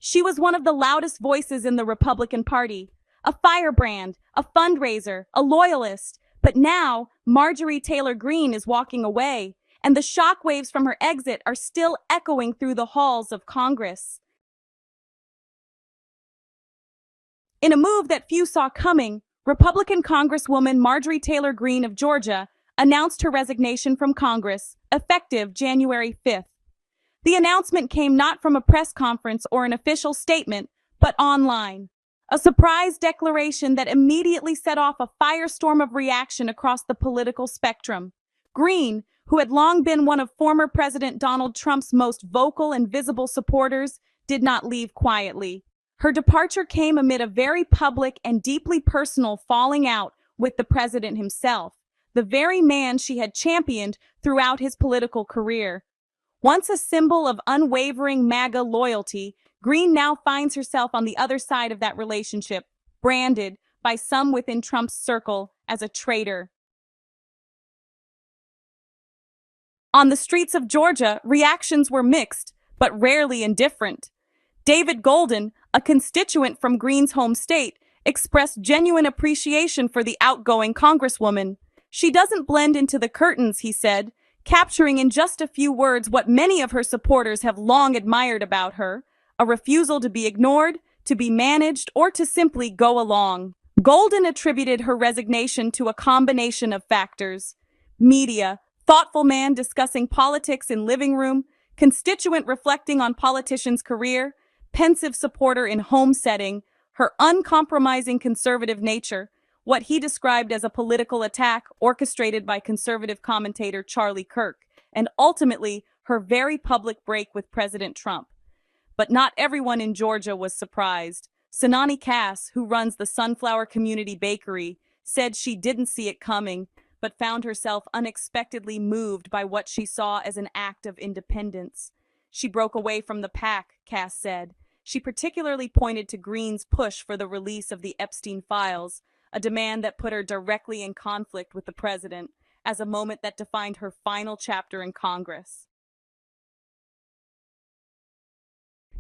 She was one of the loudest voices in the Republican Party, a firebrand, a fundraiser, a loyalist. But now, Marjorie Taylor Greene is walking away, and the shockwaves from her exit are still echoing through the halls of Congress. In a move that few saw coming, Republican Congresswoman Marjorie Taylor Greene of Georgia announced her resignation from Congress, effective January 5th. The announcement came not from a press conference or an official statement, but online. A surprise declaration that immediately set off a firestorm of reaction across the political spectrum. Greene, who had long been one of former President Donald Trump's most vocal and visible supporters, did not leave quietly. Her departure came amid a very public and deeply personal falling out with the president himself, the very man she had championed throughout his political career. Once a symbol of unwavering MAGA loyalty, Greene now finds herself on the other side of that relationship, branded by some within Trump's circle as a traitor. On the streets of Georgia, reactions were mixed, but rarely indifferent. David Golden, a constituent from Greene's home state, expressed genuine appreciation for the outgoing congresswoman. "She doesn't blend into the curtains," he said, capturing in just a few words what many of her supporters have long admired about her: a refusal to be ignored, to be managed, or to simply go along. Golden attributed her resignation to a combination of factors: media, thoughtful man discussing politics in living room, constituent reflecting on politician's career, pensive supporter in home setting, her uncompromising conservative nature, what he described as a political attack orchestrated by conservative commentator Charlie Kirk, and ultimately her very public break with President Trump. But not everyone in Georgia was surprised. Sanani Cass, who runs the Sunflower Community Bakery, said she didn't see it coming, but found herself unexpectedly moved by what she saw as an act of independence. She broke away from the pack, Cass said. She particularly pointed to Greene's push for the release of the Epstein files, a demand that put her directly in conflict with the president, as a moment that defined her final chapter in Congress.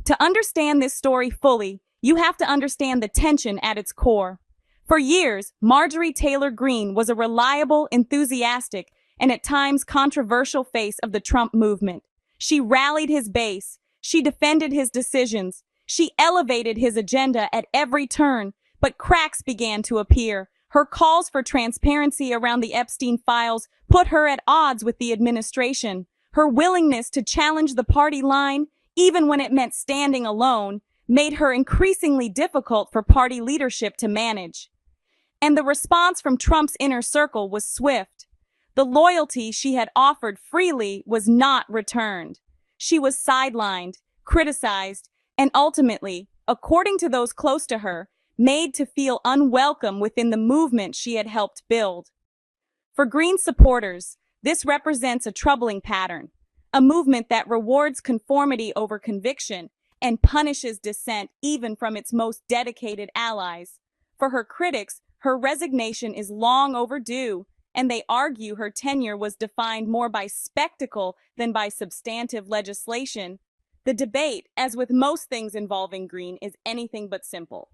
To understand this story fully, you have to understand the tension at its core. For years, Marjorie Taylor Greene was a reliable, enthusiastic, and at times controversial face of the Trump movement. She rallied his base, she defended his decisions, she elevated his agenda at every turn, but cracks began to appear. Her calls for transparency around the Epstein files put her at odds with the administration. Her willingness to challenge the party line, even when it meant standing alone, made her increasingly difficult for party leadership to manage. And the response from Trump's inner circle was swift. The loyalty she had offered freely was not returned. She was sidelined, criticized, and ultimately, according to those close to her, made to feel unwelcome within the movement she had helped build. For Greene supporters, this represents a troubling pattern, a movement that rewards conformity over conviction and punishes dissent even from its most dedicated allies. For her critics, her resignation is long overdue, and they argue her tenure was defined more by spectacle than by substantive legislation. The debate, as with most things involving Greene, is anything but simple.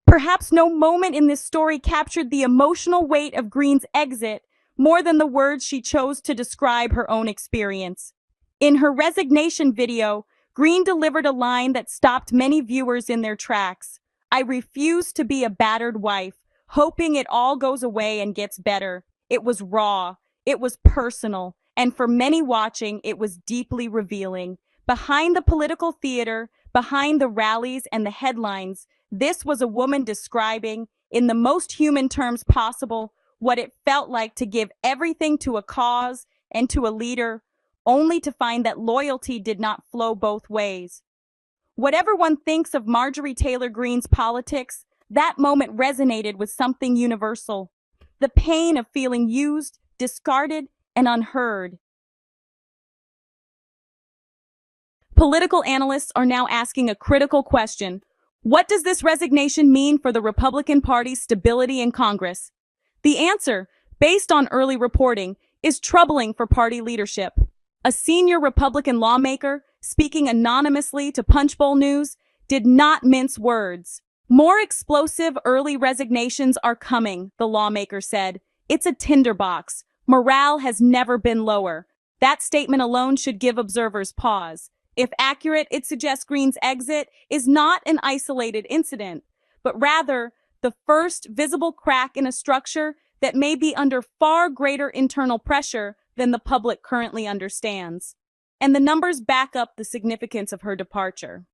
Perhaps no moment in this story captured the emotional weight of Greene's exit more than the words she chose to describe her own experience. In her resignation video, Greene delivered a line that stopped many viewers in their tracks. "I refuse to be a battered wife, hoping it all goes away and gets better." It was raw, it was personal, and for many watching, it was deeply revealing. Behind the political theater, behind the rallies and the headlines, this was a woman describing, in the most human terms possible, what it felt like to give everything to a cause and to a leader, only to find that loyalty did not flow both ways. Whatever one thinks of Marjorie Taylor Greene's politics, that moment resonated with something universal: the pain of feeling used, discarded, and unheard. Political analysts are now asking a critical question. What does this resignation mean for the Republican Party's stability in Congress? The answer, based on early reporting, is troubling for party leadership. A senior Republican lawmaker, speaking anonymously to Punchbowl News, did not mince words. More explosive early resignations are coming, the lawmaker said. It's a tinderbox. Morale has never been lower. That statement alone should give observers pause. If accurate, it suggests Greene's exit is not an isolated incident, but rather the first visible crack in a structure that may be under far greater internal pressure than the public currently understands. And the numbers back up the significance of her departure.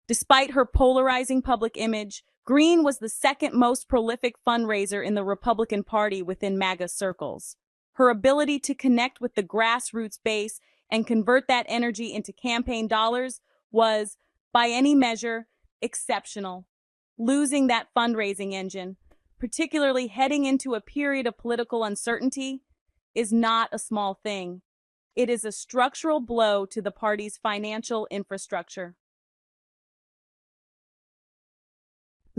Despite her polarizing public image, Greene was the second most prolific fundraiser in the Republican Party within MAGA circles. Her ability to connect with the grassroots base and convert that energy into campaign dollars was, by any measure, exceptional. Losing that fundraising engine, particularly heading into a period of political uncertainty, is not a small thing. It is a structural blow to the party's financial infrastructure.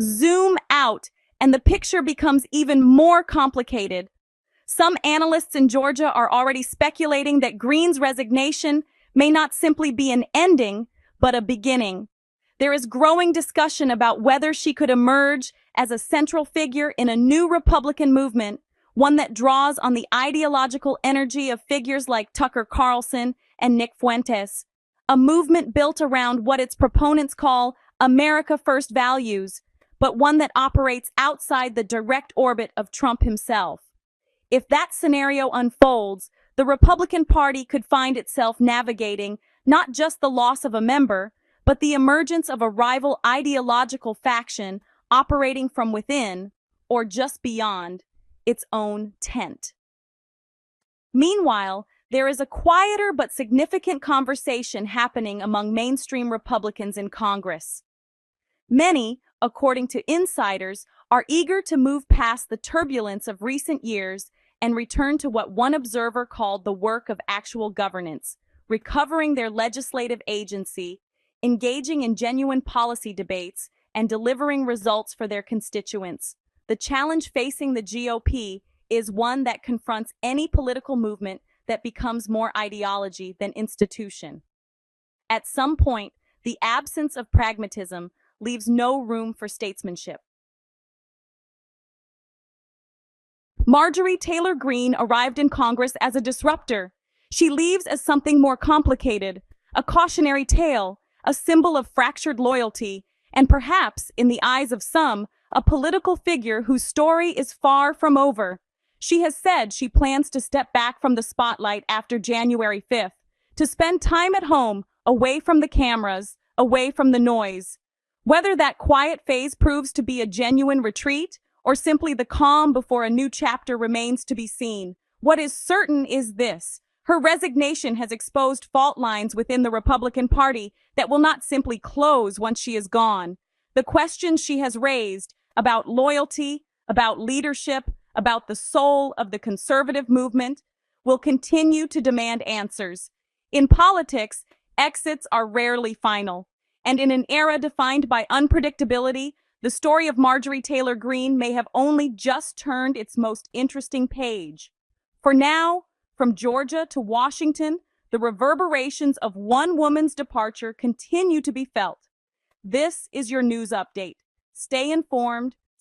Zoom out, and the picture becomes even more complicated. Some analysts in Georgia are already speculating that Greene's resignation may not simply be an ending, but a beginning. There is growing discussion about whether she could emerge as a central figure in a new Republican movement, one that draws on the ideological energy of figures like Tucker Carlson and Nick Fuentes, a movement built around what its proponents call America First values, but one that operates outside the direct orbit of Trump himself. If that scenario unfolds, the Republican Party could find itself navigating not just the loss of a member, but the emergence of a rival ideological faction operating from within, or just beyond, its own tent. Meanwhile, there is a quieter but significant conversation happening among mainstream Republicans in Congress. Many, according to insiders, are eager to move past the turbulence of recent years and return to what one observer called the work of actual governance, recovering their legislative agency, engaging in genuine policy debates, and delivering results for their constituents. The challenge facing the GOP is one that confronts any political movement that becomes more ideology than institution. At some point, the absence of pragmatism leaves no room for statesmanship. Marjorie Taylor Greene arrived in Congress as a disruptor. She leaves as something more complicated, a cautionary tale, a symbol of fractured loyalty, and perhaps, in the eyes of some, a political figure whose story is far from over. She has said she plans to step back from the spotlight after January 5th, to spend time at home, away from the cameras, away from the noise. Whether that quiet phase proves to be a genuine retreat or simply the calm before a new chapter remains to be seen, what is certain is this: her resignation has exposed fault lines within the Republican Party that will not simply close once she is gone. The questions she has raised about loyalty, about leadership, about the soul of the conservative movement will continue to demand answers. In politics, exits are rarely final. And in an era defined by unpredictability, the story of Marjorie Taylor Greene may have only just turned its most interesting page. For now, from Georgia to Washington, the reverberations of one woman's departure continue to be felt. This is your news update. Stay informed,